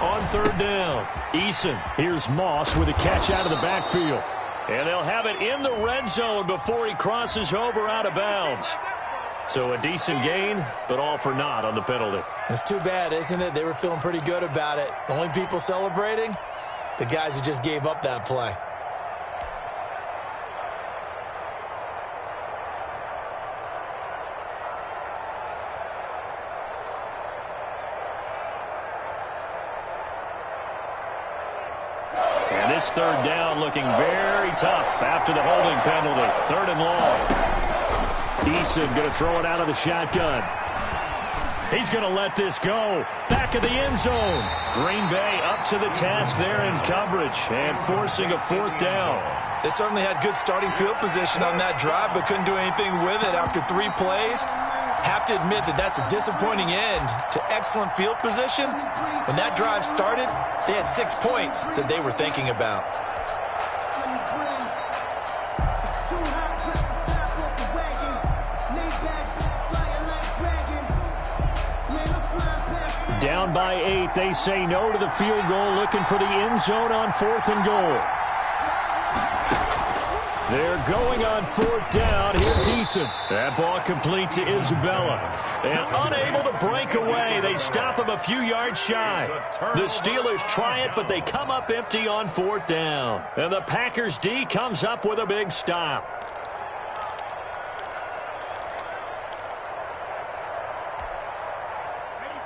on third down. Eason, here's Moss with a catch out of the backfield. And they'll have it in the red zone before he crosses over out of bounds. So a decent gain, but all for naught on the penalty. It's too bad, isn't it? They were feeling pretty good about it. The only people celebrating, the guys who just gave up that play. And this third down looking very tough after the holding penalty. Third and long. Eason going to throw it out of the shotgun. He's going to let this go. Back of the end zone. Green Bay up to the task there in coverage and forcing a fourth down. They certainly had good starting field position on that drive, but couldn't do anything with it after 3 plays. Have to admit that that's a disappointing end to excellent field position. When that drive started, they had 6 points that they were thinking about. Down by 8, they say no to the field goal, looking for the end zone on 4th and goal. They're going on 4th down. Here's Eason. That ball complete to Isabella. And unable to break away. They stop him a few yards shy. The Steelers try it, but they come up empty on 4th down. And the Packers D comes up with a big stop.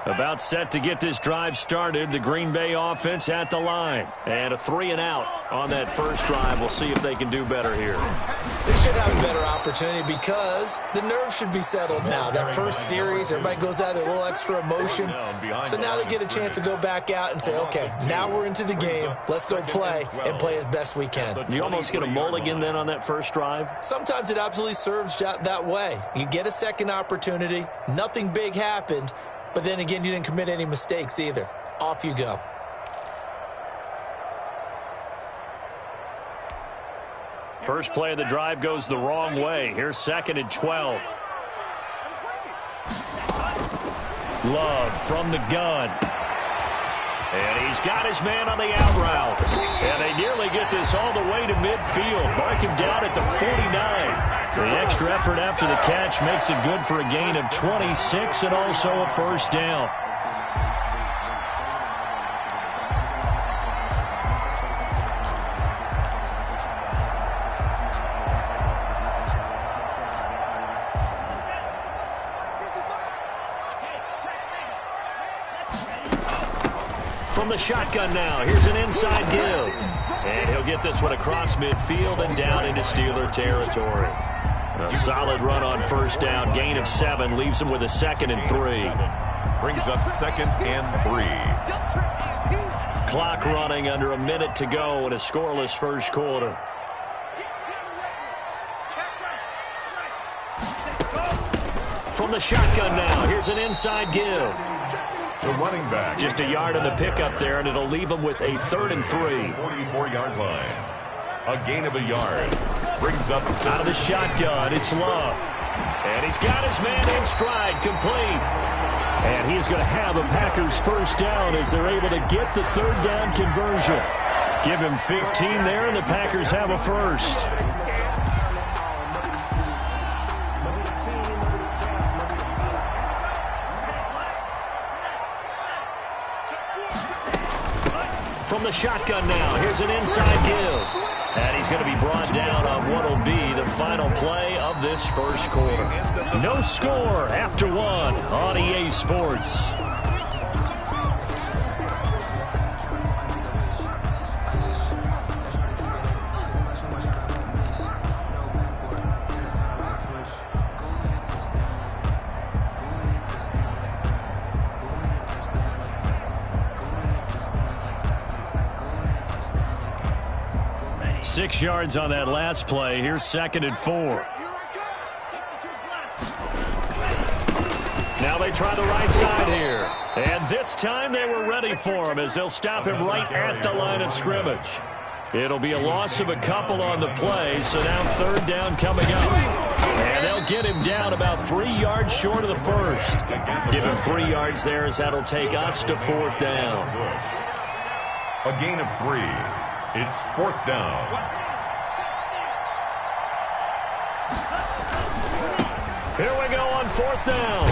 About set to get this drive started. The Green Bay offense at the line. And a 3 and out on that first drive. We'll see if they can do better here. They should have a better opportunity because the nerves should be settled now. That first series, everybody goes out with a little extra emotion. So now they get a chance to go back out and say, okay, now we're into the game. Let's go play and play as best we can. You almost get a mulligan then on that first drive? Sometimes it absolutely serves that way. You get a second opportunity. Nothing big happened. But then again, you didn't commit any mistakes either. Off you go. First play of the drive goes the wrong way. Here's 2nd and 12. Love from the gun. And he's got his man on the out route. And they nearly get this all the way to midfield. Mark him down at the 49. The extra effort after the catch makes it good for a gain of 26 and also a first down. From the shotgun now, here's an inside give. And he'll get this one across midfield and down into Steeler territory. A solid run on first down, gain of 7, leaves him with a 2nd and 3. Brings up 2nd and 3. Clock running under a minute to go in a scoreless first quarter. From the shotgun now, here's an inside give. The running back. Just a yard on the pickup there, and it'll leave him with a 3rd and 3. 44-yard line. A gain of a yard. Brings up out of the shotgun. It's Love. And he's got his man in stride, complete. And he's going to have a Packers first down as they're able to get the 3rd down conversion. Give him 15 there, and the Packers have a first. From the shotgun now, here's an inside give. And he's going to be brought down on what will be the final play of this first quarter. No score after 1 on EA Sports. Six yards on that last play. Here's 2nd and 4. Now they try the right side here. And this time they were ready for him as they'll stop him right at the line of scrimmage. It'll be a loss of a couple on the play, so now 3rd down coming up. And they'll get him down about 3 yards short of the first. Give him 3 yards there as that'll take us to 4th down. A gain of 3. It's 4th down. Here we go on 4th down.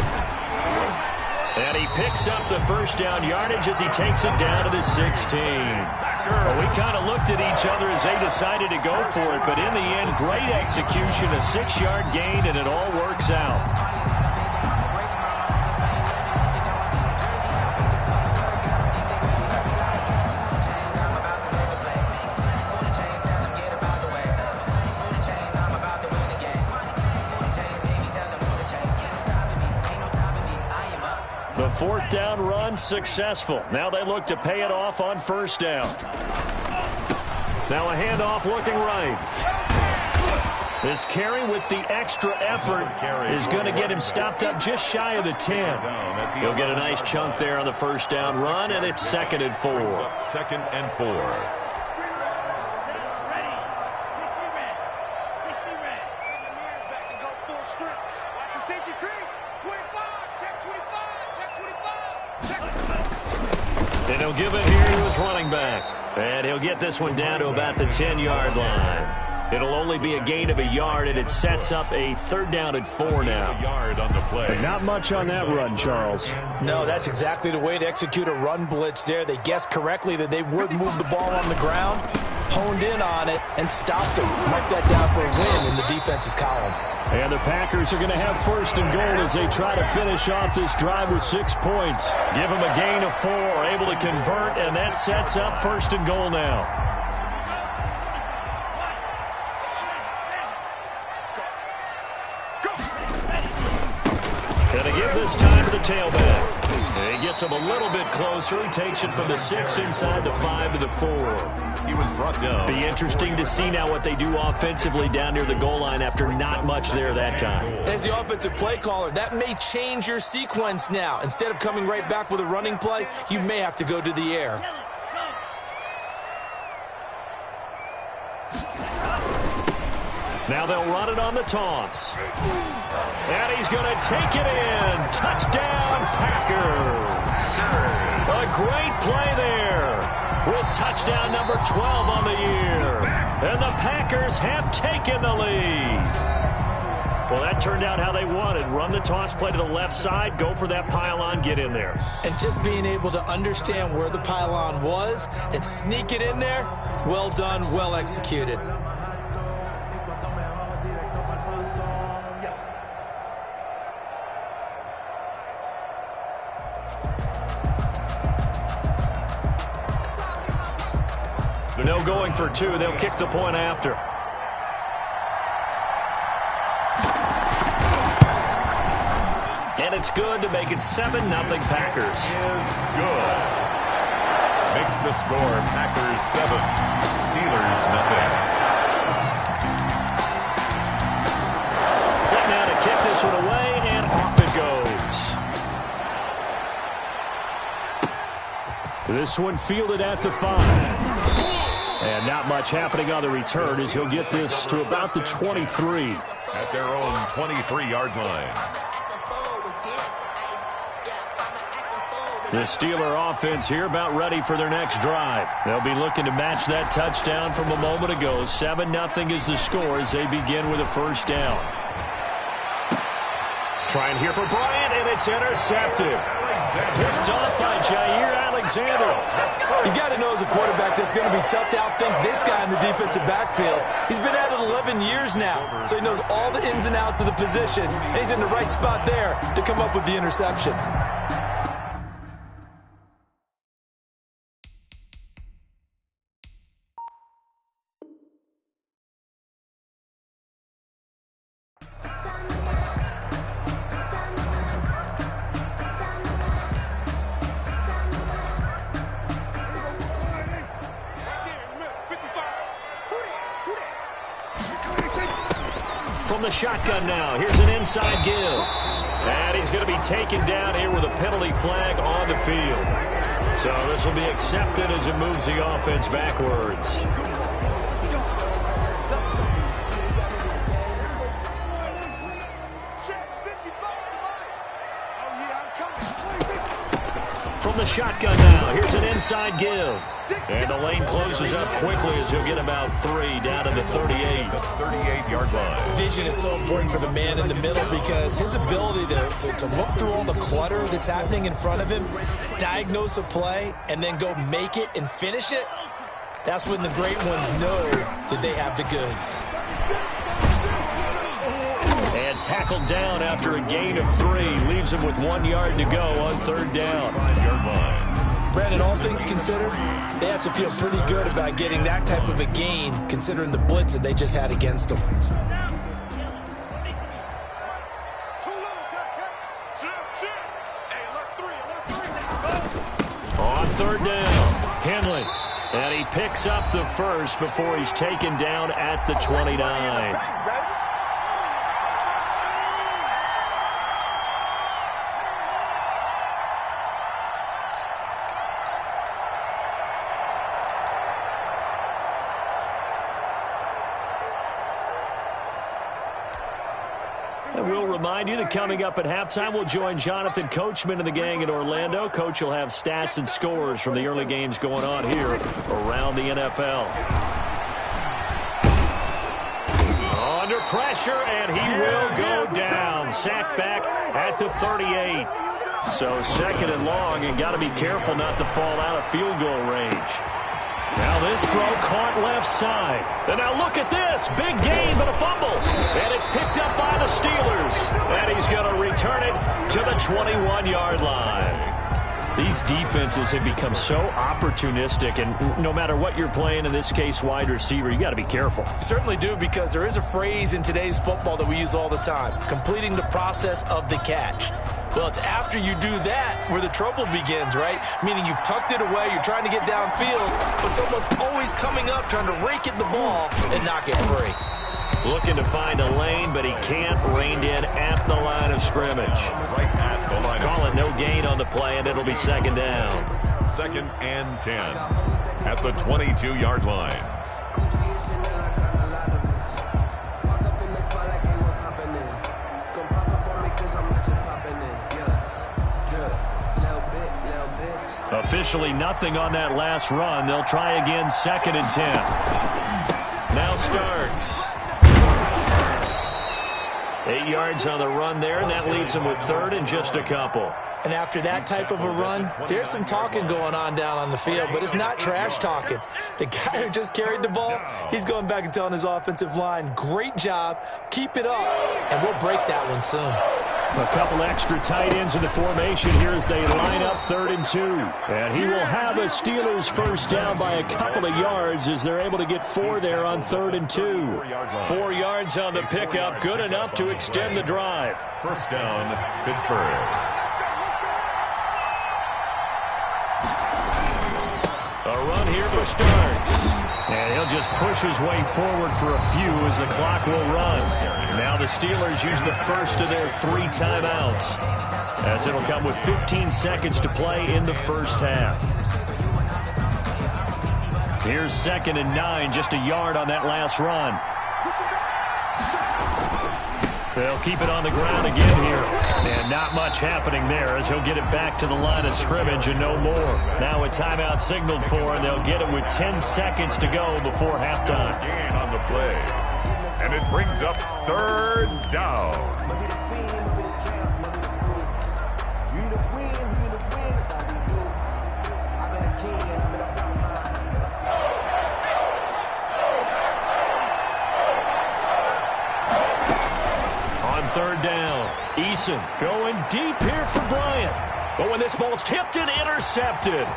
And he picks up the first down yardage as he takes it down to the 16. Well, we kind of looked at each other as they decided to go for it, but in the end, great execution, a 6-yard gain, and it all works out. The 4th down run successful. Now they look to pay it off on 1st down. Now a handoff looking right. This carry with the extra effort is going to get him stopped up just shy of the 10. He'll get a nice chunk there on the 1st down run, and it's 2nd and 4. 2nd and 4. And he'll give it here to his running back. And he'll get this one down to about the 10-yard line. It'll only be a gain of a yard, and it sets up a 3rd down and 4 now. Yard on the play. But not much on that run, Charles. No, that's exactly the way to execute a run blitz there. They guessed correctly that they would move the ball on the ground, honed in on it, and stopped him. Mark that down for a win in the defense's column. And the Packers are going to have 1st and goal as they try to finish off this drive with 6 points. Give them a gain of 4, able to convert, and that sets up 1st and goal now. And to give this time to the tailback. And he gets him a little bit closer. He takes it from the 6 inside the 5 to the 4. He was brought down. Be interesting to see now what they do offensively down near the goal line after not much there that time. As the offensive play caller, that may change your sequence now. Instead of coming right back with a running play, you may have to go to the air. Now they'll run it on the toss. And he's going to take it in. Touchdown, Packers. A great play there with touchdown number 12 on the year. And the Packers have taken the lead. Well, that turned out how they wanted. Run the toss play to the left side, go for that pylon, get in there. And just being able to understand where the pylon was and sneak it in there, well done, well executed. No going for 2. They'll kick the point after. And it's good to make it 7-0 Packers. Is good. Makes the score Packers 7, Steelers 0. Set now to kick this one away, and off it goes. This one fielded at the 5. And not much happening on the return as he'll get this to about the 23. At their own 23-yard line. The Steeler offense here about ready for their next drive. They'll be looking to match that touchdown from a moment ago. 7-0 is the score as they begin with a 1st down. Trying here for Bryant, and it's intercepted. Picked off by Jair Alexander. You got to know as a quarterback that's going to be tough to outthink this guy in the defensive backfield. He's been at it 11 years now, so he knows all the ins and outs of the position, and he's in the right spot there to come up with the interception. From the shotgun now, here's an inside give. And he's going to be taken down here with a penalty flag on the field. So this will be accepted as it moves the offense backwards. From the shotgun now, here's an inside onside give. And the lane closes up quickly as he'll get about 3 down to the 38. 38-yard line. Vision is so important for the man in the middle because his ability to look through all the clutter that's happening in front of him, diagnose a play, and then go make it and finish it, that's when the great ones know that they have the goods. And tackled down after a gain of 3. Leaves him with 1 yard to go on 3rd down. 5-yard line. Brandon, all things considered, they have to feel pretty good about getting that type of a gain considering the blitz that they just had against them. On 3rd down, Henley. And he picks up the first before he's taken down at the 29. And we'll remind you that coming up at halftime, we'll join Jonathan Coachman and the gang in Orlando. Coach will have stats and scores from the early games going on here around the NFL. Under pressure, and he will go down. Sacked back at the 38. So 2nd and long, and got to be careful not to fall out of field goal range. Now this throw caught left side. And now look at this. Big gain, but a fumble. And it's picked up by the Steelers. And he's going to return it to the 21-yard line. These defenses have become so opportunistic, and no matter what you're playing, in this case wide receiver, you got to be careful. Certainly do, because there is a phrase in today's football that we use all the time, completing the process of the catch. Well, it's after you do that where the trouble begins, right? Meaning you've tucked it away, you're trying to get downfield, but someone's always coming up trying to rake at the ball and knock it free. Looking to find a lane, but he can't. Reined in at the line of scrimmage. Right at the line. Call it no gain on the play, and it'll be 2nd down. 2nd and 10 at the 22-yard line. Officially nothing on that last run. They'll try again, 2nd and 10. Now Starks. 8 yards on the run there, and that leaves him with 3rd and just a couple. And after that type of a run, there's some talking going on down on the field, but it's not trash talking. The guy who just carried the ball, he's going back and telling his offensive line, great job, keep it up, and we'll break that one soon. A couple extra tight ends in the formation here as they line up 3rd and 2. And he will have a Steelers first down by a couple of yards as they're able to get 4 there on 3rd and 2. 4 yards on the pickup, good enough to extend the drive. First down, Pittsburgh. A run here for Starks. And he'll just push his way forward for a few as the clock will run. Now the Steelers use the first of their 3 timeouts, as it'll come with 15 seconds to play in the first half. Here's 2nd and 9, just a yard on that last run. They'll keep it on the ground again here. And not much happening there as he'll get it back to the line of scrimmage and no more. Now a timeout signaled for, and they'll get it with 10 seconds to go before halftime. Gain on the play. And it brings up 3rd down. On 3rd down, Eason going deep here for Bryant. But when this ball's tipped and intercepted,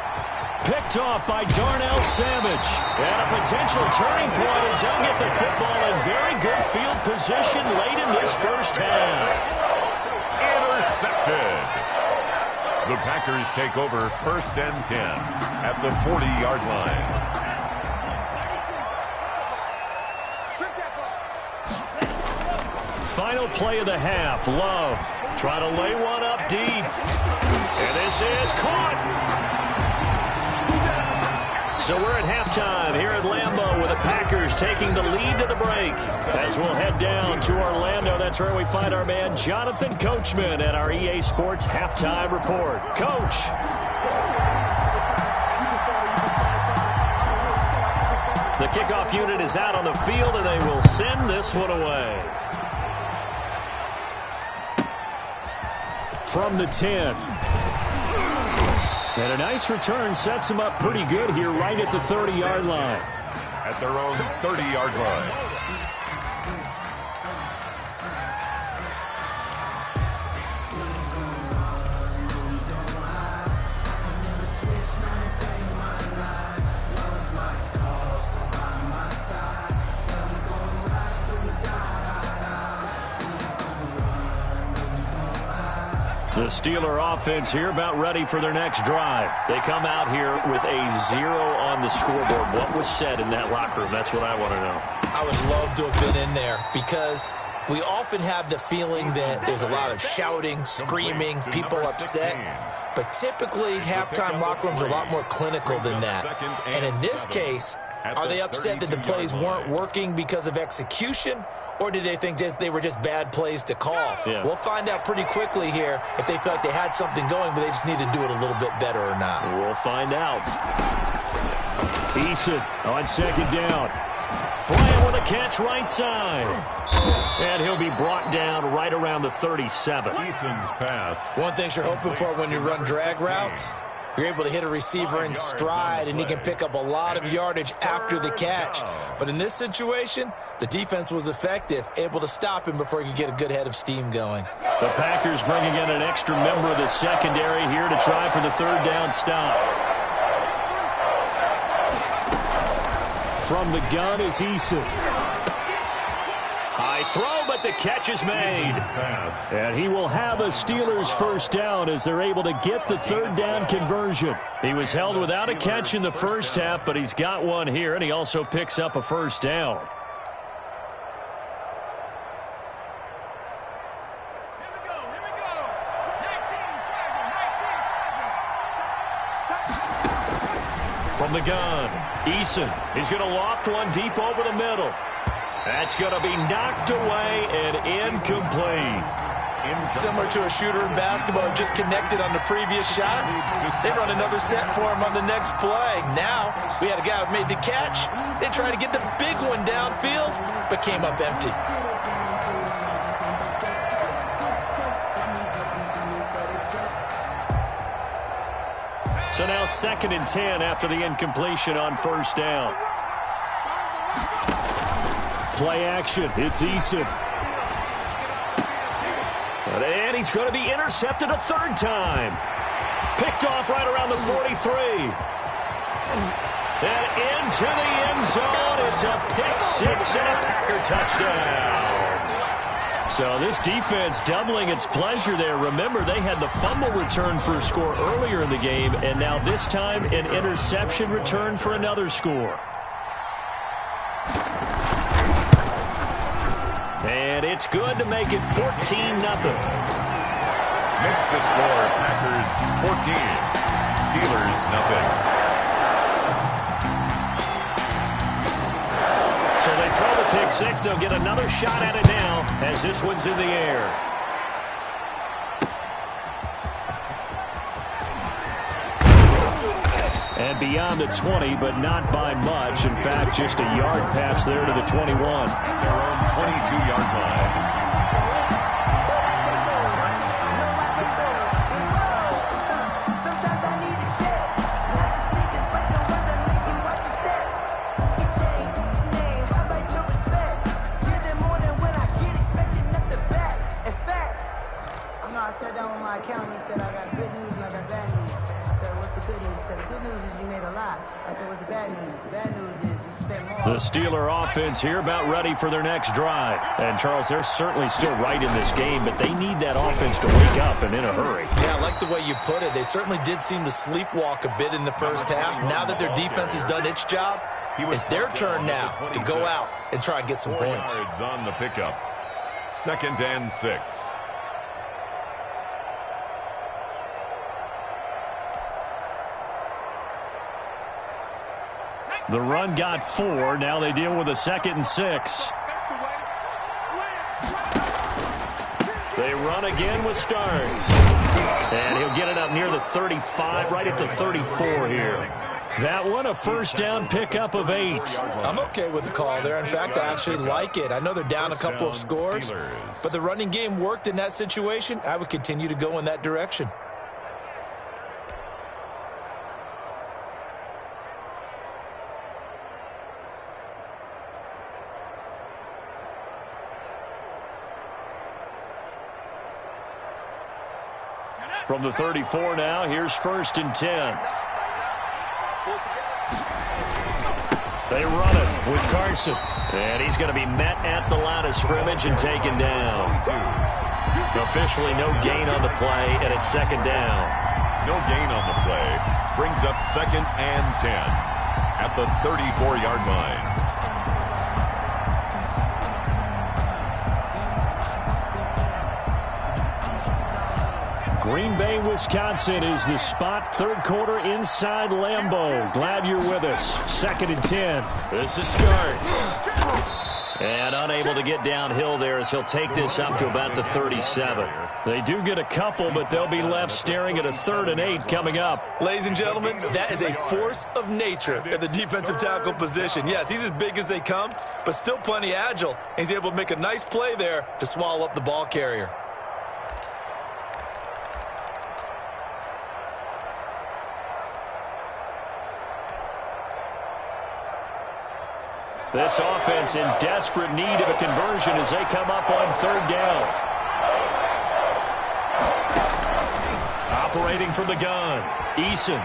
picked off by Darnell Savage. And a potential turning point as he'll get the football in very good field position late in this first half. Intercepted. The Packers take over 1st and 10 at the 40-yard line. Final play of the half. Love trying to lay one up deep. And this is caught. So we're at halftime here at Lambeau with the Packers taking the lead to the break. As we'll head down to Orlando, that's where we find our man Jonathan Coachman at our EA Sports Halftime Report. Coach. The kickoff unit is out on the field, and they will send this one away. From the 10. And a nice return sets them up pretty good here right at the 30-yard line. At their own 30-yard line. The Steeler offense here about ready for their next drive. They come out here with a 0 on the scoreboard. What was said in that locker room? That's what I want to know. I would love to have been in there because we often have the feeling that there's a lot of shouting, screaming, people upset. But typically, halftime locker rooms are a lot more clinical than that. And in this case, are they upset that the plays weren't working because of execution? Or did they think they were just bad plays to call? Yeah. We'll find out pretty quickly here if they feel like they had something going, but they just need to do it a little bit better or not. We'll find out. Eason on second down. Bryant with a catch right side. And he'll be brought down right around the 37. Eason's pass. One thing you're hoping for when you run drag routes, you're able to hit a receiver in stride, and he can pick up a lot of yardage after the catch. But in this situation, the defense was effective, able to stop him before he could get a good head of steam going. The Packers bringing in an extra member of the secondary here to try for the third down stop. From the gun is Eason. High throw, but the catch is made. And he will have a Steelers first down as they're able to get the third down conversion. He was held without a catch in the first half, but he's got one here, and he also picks up a first down. From the gun, Eason. He's going to loft one deep over the middle. That's going to be knocked away and incomplete. Similar to a shooter in basketball, just connected on the previous shot. They run another set for him on the next play. Now, we had a guy who made the catch. They tried to get the big one downfield, but came up empty. So now 2nd and 10 after the incompletion on first down. Play action. It's Eason. And he's going to be intercepted a third time. Picked off right around the 43. And into the end zone. It's a pick six and a Packer touchdown. So this defense doubling its pleasure there. Remember, they had the fumble return for a score earlier in the game, and now this time an interception return for another score. And it's good to make it 14-0. Makes the score Packers 14, Steelers nothing. So they throw the pick six. They'll get another shot at it now as this one's in the air. And beyond the 20, but not by much. In fact, just a yard pass there to the 21. Their own 22-yard line. The Steeler offense here about ready for their next drive. And, Charles, they're certainly still right in this game, but they need that offense to wake up and in a hurry. Yeah, I like the way you put it. They certainly did seem to sleepwalk a bit in the first half. Now that their defense has done its job, it's their turn now to go out and try and get some points. 4 yards on the pickup. 2nd and 6. The run got 4. Now they deal with a 2nd and 6. They run again with Starnes. And he'll get it up near the 35, right at the 34 here. That one, a first down pickup of 8. I'm okay with the call there. In fact, I actually like it. I know they're down a couple of scores, but the running game worked in that situation. I would continue to go in that direction. From the 34 now, here's 1st and 10. They run it with Carson. And he's going to be met at the line of scrimmage and taken down. Officially no gain on the play, and it's 2nd down. No gain on the play. Brings up 2nd and 10 at the 34-yard line. Green Bay, Wisconsin is the spot. 3rd quarter inside Lambeau. Glad you're with us. 2nd and 10. This is Starks. And unable to get downhill there as he'll take this up to about the 37. They do get a couple, but they'll be left staring at a 3rd and 8 coming up. Ladies and gentlemen, that is a force of nature at the defensive tackle position. Yes, he's as big as they come, but still plenty agile. He's able to make a nice play there to swallow up the ball carrier. This offense in desperate need of a conversion as they come up on 3rd down. Operating from the gun, Eason.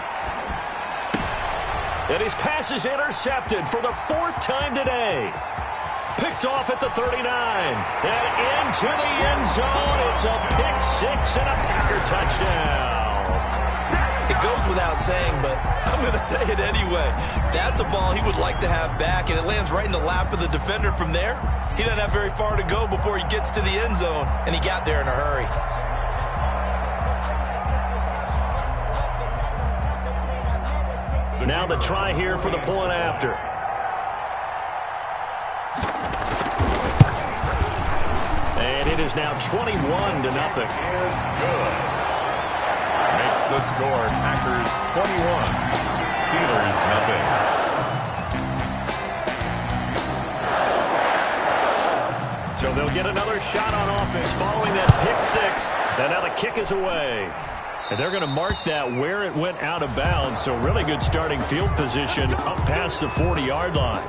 And his pass is intercepted for the 4th time today. Picked off at the 39. And into the end zone. It's a pick 6 and a Packer touchdown. It goes without saying, but I'm going to say it anyway. That's a ball he would like to have back, and it lands right in the lap of the defender from there. He doesn't have very far to go before he gets to the end zone, and he got there in a hurry. Now the try here for the point after. And it is now 21-0. Makes the score Packers 21, Steelers nothing. So they'll get another shot on offense following that pick 6. And now the kick is away. And they're going to mark that where it went out of bounds. So really good starting field position up past the 40-yard line.